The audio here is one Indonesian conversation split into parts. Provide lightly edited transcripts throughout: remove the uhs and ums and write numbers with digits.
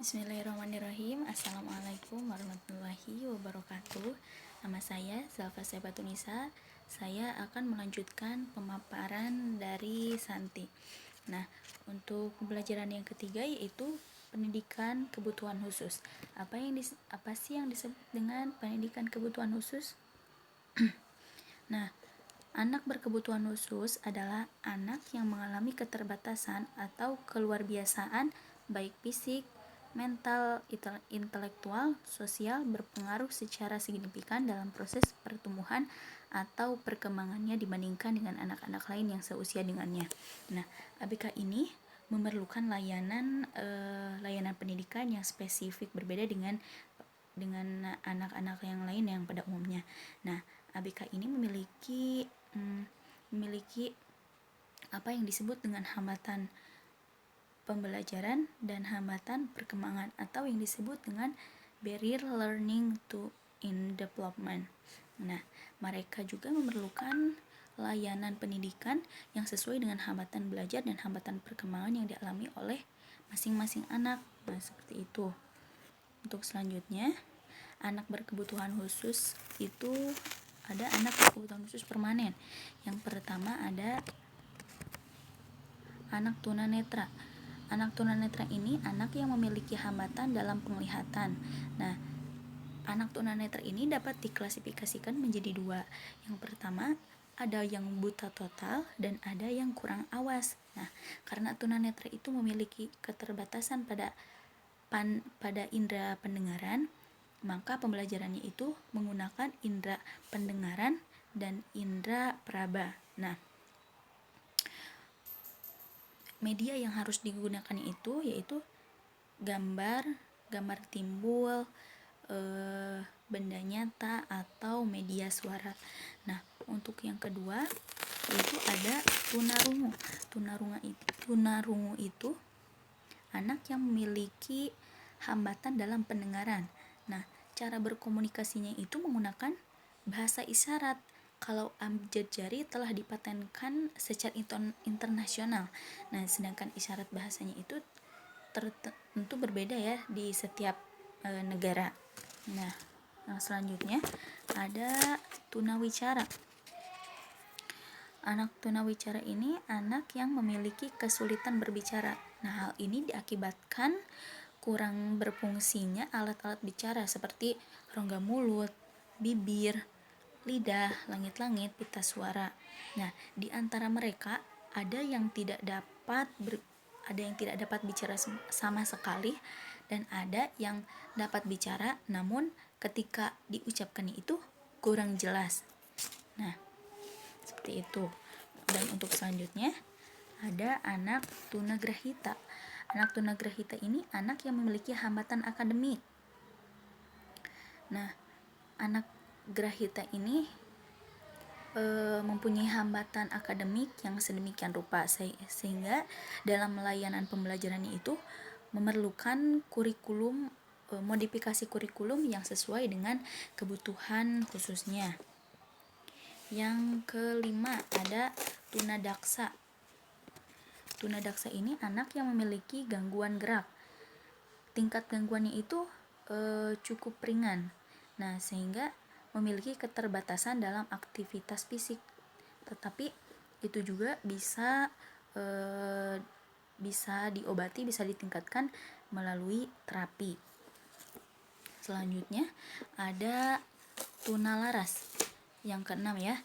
Bismillahirrahmanirrahim. Assalamualaikum warahmatullahi wabarakatuh. Nama saya Zalfa Saibatunisa. Saya akan melanjutkan pemaparan dari Santi. Nah, untuk pembelajaran yang ketiga yaitu pendidikan kebutuhan khusus. Apa sih yang disebut dengan pendidikan kebutuhan khusus? Nah, anak berkebutuhan khusus adalah anak yang mengalami keterbatasan atau keluarbiasaan baik fisik, mental, intelektual, sosial berpengaruh secara signifikan dalam proses pertumbuhan atau perkembangannya dibandingkan dengan anak-anak lain yang seusia dengannya. Nah, ABK ini memerlukan layanan pendidikan yang spesifik berbeda dengan anak-anak yang lain yang pada umumnya. Nah, ABK ini memiliki apa yang disebut dengan hambatan pembelajaran dan hambatan perkembangan atau yang disebut dengan barrier learning to in development. Nah, mereka juga memerlukan layanan pendidikan yang sesuai dengan hambatan belajar dan hambatan perkembangan yang dialami oleh masing-masing anak. Nah, seperti itu. Untuk selanjutnya, anak berkebutuhan khusus itu ada anak berkebutuhan khusus permanen. Yang pertama ada anak tunanetra. Anak tunanetra ini anak yang memiliki hambatan dalam penglihatan. Nah, anak tunanetra ini dapat diklasifikasikan menjadi dua. Yang pertama, ada yang buta total dan ada yang kurang awas. Nah, karena tunanetra itu memiliki keterbatasan pada indera pendengaran, maka pembelajarannya itu menggunakan indera pendengaran dan indera peraba. Nah, media yang harus digunakan itu yaitu gambar timbul, benda nyata atau media suara. Nah, untuk yang kedua yaitu ada tunarungu. Tunarungu itu anak yang memiliki hambatan dalam pendengaran. Nah, cara berkomunikasinya itu menggunakan bahasa isyarat. Kalau abjad jari telah dipatenkan secara internasional. Nah, sedangkan isyarat bahasanya itu tentu berbeda ya di setiap negara. Nah, yang selanjutnya ada tunawicara. Anak tunawicara ini anak yang memiliki kesulitan berbicara. Nah, hal ini diakibatkan kurang berfungsinya alat-alat bicara seperti rongga mulut, bibir, lidah, langit-langit, pita suara. Nah, di antara mereka ada yang tidak dapat bicara sama sekali dan ada yang dapat bicara namun ketika diucapkannya itu kurang jelas. Nah, seperti itu. Dan untuk selanjutnya ada anak tunagrahita. Anak tunagrahita ini anak yang memiliki hambatan akademik. Nah, anak grahita ini mempunyai hambatan akademik yang sedemikian rupa sehingga dalam layanan pembelajarannya itu memerlukan modifikasi kurikulum yang sesuai dengan kebutuhan khususnya. Yang kelima ada tunadaksa. Tunadaksa ini anak yang memiliki gangguan gerak. Tingkat gangguannya itu cukup ringan. Nah, sehingga memiliki keterbatasan dalam aktivitas fisik. Tetapi itu juga bisa diobati, bisa ditingkatkan melalui terapi. Selanjutnya ada tunalaras. Yang keenam ya.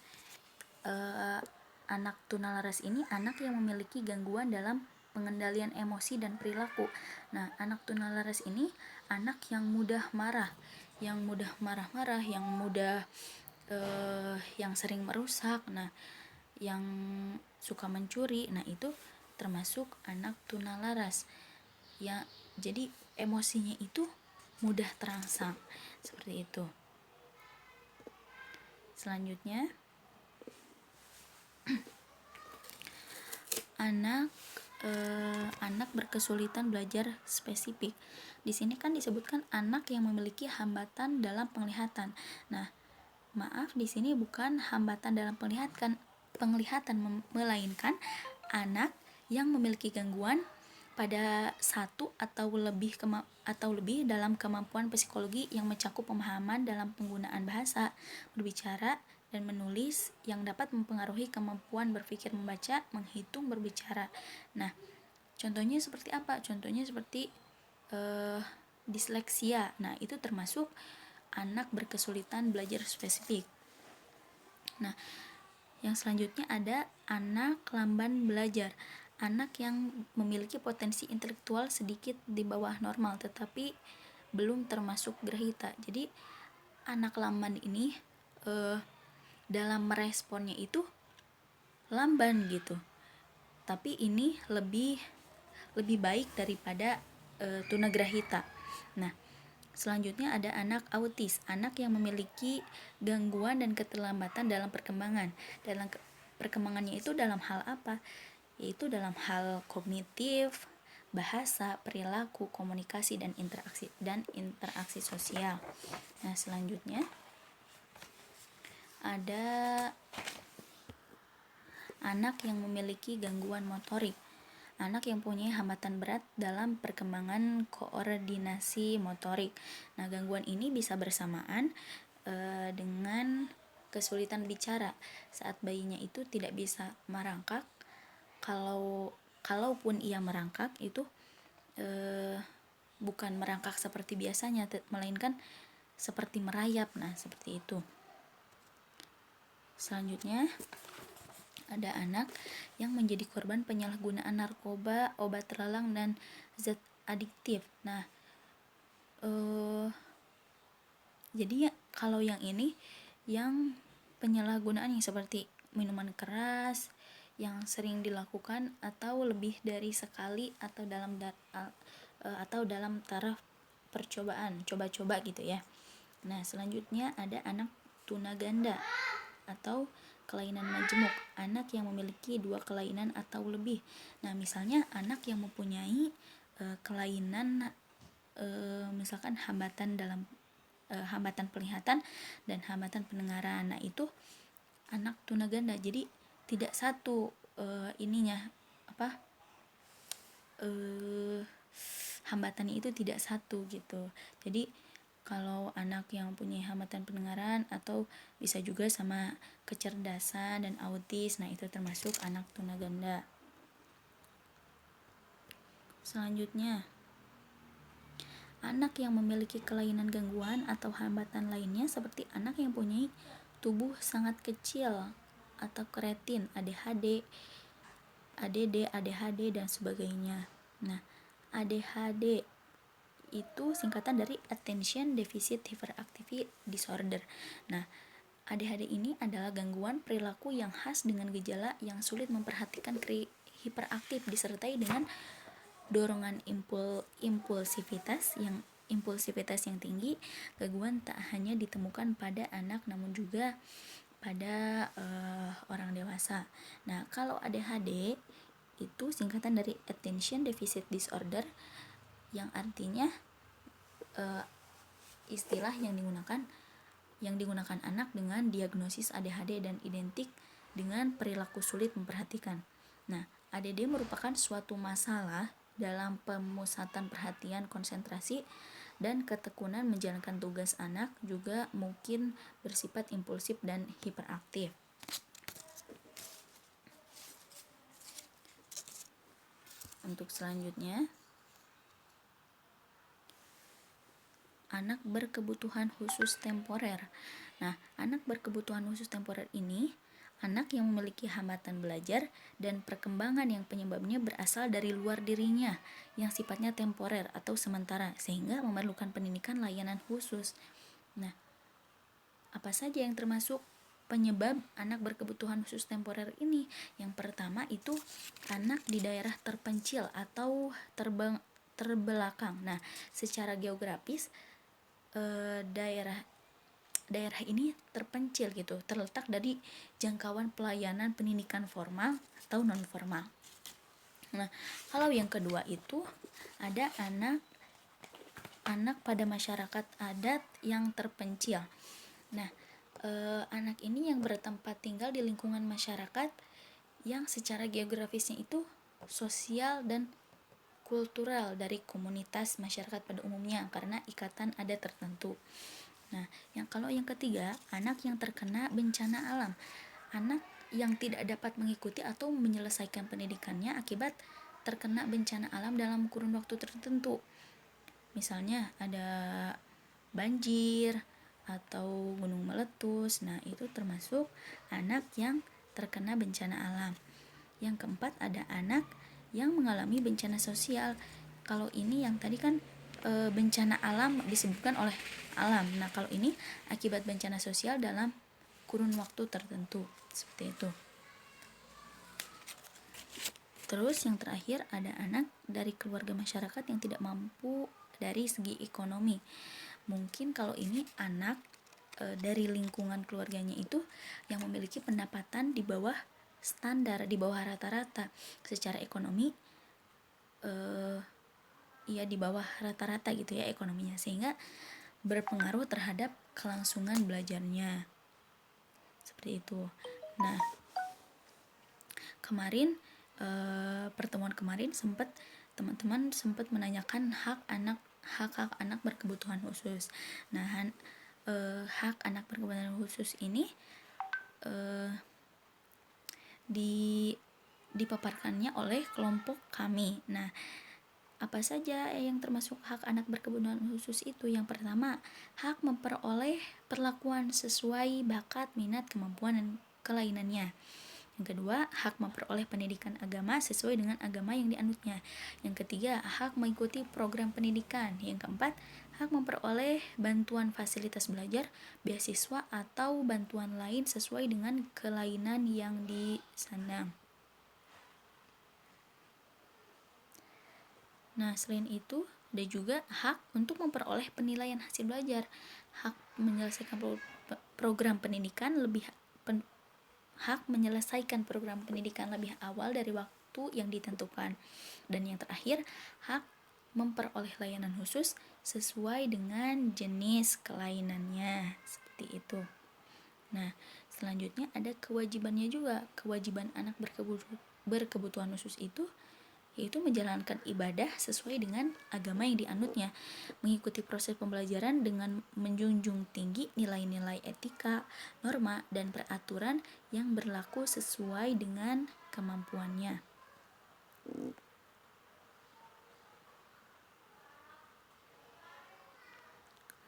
Anak tunalaras ini anak yang memiliki gangguan dalam pengendalian emosi dan perilaku. Nah, anak tunalaras ini anak yang mudah marah, yang sering merusak, nah, yang suka mencuri. Nah, itu termasuk anak tunalaras. Ya, jadi emosinya itu mudah terangsang. Seperti itu. Selanjutnya anak berkesulitan belajar spesifik. Di sini kan disebutkan anak yang memiliki hambatan dalam penglihatan. Nah, maaf, di sini bukan hambatan dalam penglihatan, melainkan anak yang memiliki gangguan pada satu atau lebih dalam kemampuan psikologi yang mencakup pemahaman dalam penggunaan bahasa, berbicara, dan menulis yang dapat mempengaruhi kemampuan berpikir, membaca, menghitung, berbicara. Nah, contohnya seperti apa? Contohnya seperti disleksia. Nah, itu termasuk anak berkesulitan belajar spesifik. Nah, yang selanjutnya ada anak lamban belajar. Anak yang memiliki potensi intelektual sedikit di bawah normal tetapi belum termasuk grahita. Jadi anak lamban ini dalam meresponnya itu lamban gitu. Tapi ini lebih baik daripada tunagrahita. Nah, selanjutnya ada anak autis, anak yang memiliki gangguan dan keterlambatan dalam perkembangan. Dalam perkembangannya itu dalam hal apa? Yaitu dalam hal kognitif, bahasa, perilaku, komunikasi, dan interaksi sosial. Nah, selanjutnya ada anak yang memiliki gangguan motorik. Anak yang punya hambatan berat dalam perkembangan koordinasi motorik. Nah, gangguan ini bisa bersamaan dengan kesulitan bicara saat bayinya itu tidak bisa merangkak. Kalaupun ia merangkak itu bukan merangkak seperti biasanya, melainkan seperti merayap. Nah, seperti itu. Selanjutnya ada anak yang menjadi korban penyalahgunaan narkoba, obat terlarang, dan zat adiktif. Nah, jadi kalau yang ini yang penyalahgunaan yang seperti minuman keras yang sering dilakukan atau lebih dari sekali atau dalam taraf percobaan, coba-coba gitu ya. Nah, selanjutnya ada anak tunaganda atau kelainan majemuk, anak yang memiliki 2 kelainan atau lebih. Nah, misalnya anak yang mempunyai kelainan misalkan hambatan penglihatan dan hambatan pendengaran. Nah, itu anak tunaganda. Jadi tidak satu hambatannya itu tidak satu gitu. Jadi kalau anak yang punya hambatan pendengaran atau bisa juga sama kecerdasan dan autis, nah itu termasuk anak tunaganda. Selanjutnya, anak yang memiliki kelainan gangguan atau hambatan lainnya seperti anak yang punya tubuh sangat kecil atau kreatin, ADHD, ADHD dan sebagainya. Nah, ADHD itu singkatan dari Attention Deficit Hyperactivity Disorder. Nah, ADHD ini adalah gangguan perilaku yang khas dengan gejala yang sulit memperhatikan hiperaktif disertai dengan dorongan impulsivitas yang tinggi. Gangguan tak hanya ditemukan pada anak namun juga pada orang dewasa. Nah, kalau ADHD itu singkatan dari Attention Deficit Disorder yang artinya istilah yang digunakan anak dengan diagnosis ADHD dan identik dengan perilaku sulit memperhatikan. Nah, ADD merupakan suatu masalah dalam pemusatan perhatian, konsentrasi, dan ketekunan menjalankan tugas. Anak juga mungkin bersifat impulsif dan hiperaktif. Untuk selanjutnya, anak berkebutuhan khusus temporer. Nah, anak berkebutuhan khusus temporer ini anak yang memiliki hambatan belajar dan perkembangan yang penyebabnya berasal dari luar dirinya yang sifatnya temporer atau sementara sehingga memerlukan pendidikan layanan khusus. Nah, apa saja yang termasuk penyebab anak berkebutuhan khusus temporer ini? Yang pertama itu anak di daerah terpencil atau terbelakang. Nah, secara geografis daerah ini terpencil gitu, terletak dari jangkauan pelayanan pendidikan formal atau non formal. Nah, kalau yang kedua itu ada anak pada masyarakat adat yang terpencil. Nah, anak ini yang bertempat tinggal di lingkungan masyarakat yang secara geografisnya itu sosial dan kultural dari komunitas masyarakat pada umumnya karena ikatan adat tertentu. Nah, kalau yang ketiga, anak yang terkena bencana alam. Anak yang tidak dapat mengikuti atau menyelesaikan pendidikannya akibat terkena bencana alam dalam kurun waktu tertentu. Misalnya ada banjir atau gunung meletus. Nah, itu termasuk anak yang terkena bencana alam. Yang keempat, ada anak yang mengalami bencana sosial. Kalau ini yang tadi kan bencana alam disebutkan oleh alam. Nah, kalau ini akibat bencana sosial dalam kurun waktu tertentu, seperti itu. Terus yang terakhir, ada anak dari keluarga masyarakat yang tidak mampu dari segi ekonomi. Mungkin kalau ini anak dari lingkungan keluarganya itu yang memiliki pendapatan di bawah standar, di bawah rata-rata secara ekonomi, ya di bawah rata-rata gitu ya ekonominya, sehingga berpengaruh terhadap kelangsungan belajarnya, seperti itu. Nah, kemarin pertemuan kemarin teman-teman sempat menanyakan hak anak berkebutuhan khusus. Nah, hak anak berkebutuhan khusus ini dipaparkannya oleh kelompok kami. Nah, apa saja yang termasuk hak anak berkebutuhan khusus itu? Yang pertama, hak memperoleh perlakuan sesuai bakat, minat, kemampuan, dan kelainannya. Yang kedua, hak memperoleh pendidikan agama sesuai dengan agama yang dianutnya. Yang ketiga, hak mengikuti program pendidikan. Yang keempat, hak memperoleh bantuan fasilitas belajar, beasiswa, atau bantuan lain sesuai dengan kelainan yang disandang. Nah, selain itu, ada juga hak untuk memperoleh penilaian hasil belajar, hak menyelesaikan program pendidikan hak menyelesaikan program pendidikan lebih awal dari waktu yang ditentukan. Dan yang terakhir, hak memperoleh layanan khusus sesuai dengan jenis kelainannya, seperti itu. Nah, selanjutnya ada kewajibannya juga. Kewajiban anak berkebutuhan khusus itu yaitu menjalankan ibadah sesuai dengan agama yang dianutnya, mengikuti proses pembelajaran dengan menjunjung tinggi nilai-nilai etika, norma, dan peraturan yang berlaku sesuai dengan kemampuannya.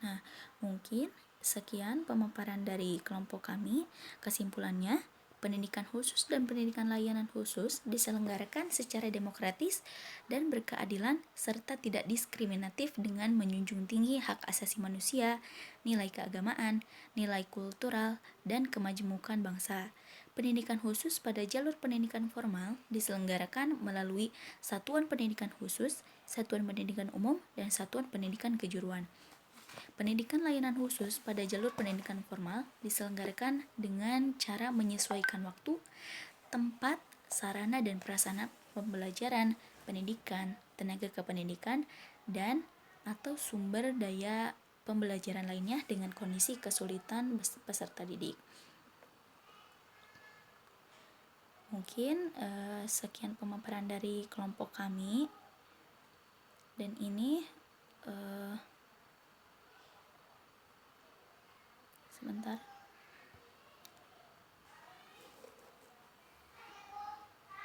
Nah, mungkin sekian pemaparan dari kelompok kami. Kesimpulannya, pendidikan khusus dan pendidikan layanan khusus diselenggarakan secara demokratis dan berkeadilan serta tidak diskriminatif dengan menjunjung tinggi hak asasi manusia, nilai keagamaan, nilai kultural, dan kemajemukan bangsa. Pendidikan khusus pada jalur pendidikan formal diselenggarakan melalui Satuan Pendidikan Khusus, Satuan Pendidikan Umum, dan Satuan Pendidikan Kejuruan. Pendidikan layanan khusus pada jalur pendidikan formal diselenggarakan dengan cara menyesuaikan waktu, tempat, sarana dan prasarana pembelajaran, pendidikan, tenaga kependidikan, dan atau sumber daya pembelajaran lainnya dengan kondisi kesulitan peserta didik. Mungkin sekian pemaparan dari kelompok kami, dan ini sebentar.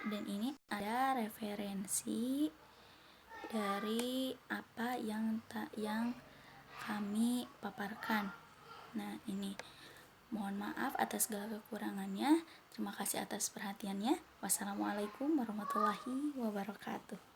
Dan ini ada referensi dari apa yang kami paparkan. Nah, ini mohon maaf atas segala kekurangannya. Terima kasih atas perhatiannya. Wassalamualaikum warahmatullahi wabarakatuh.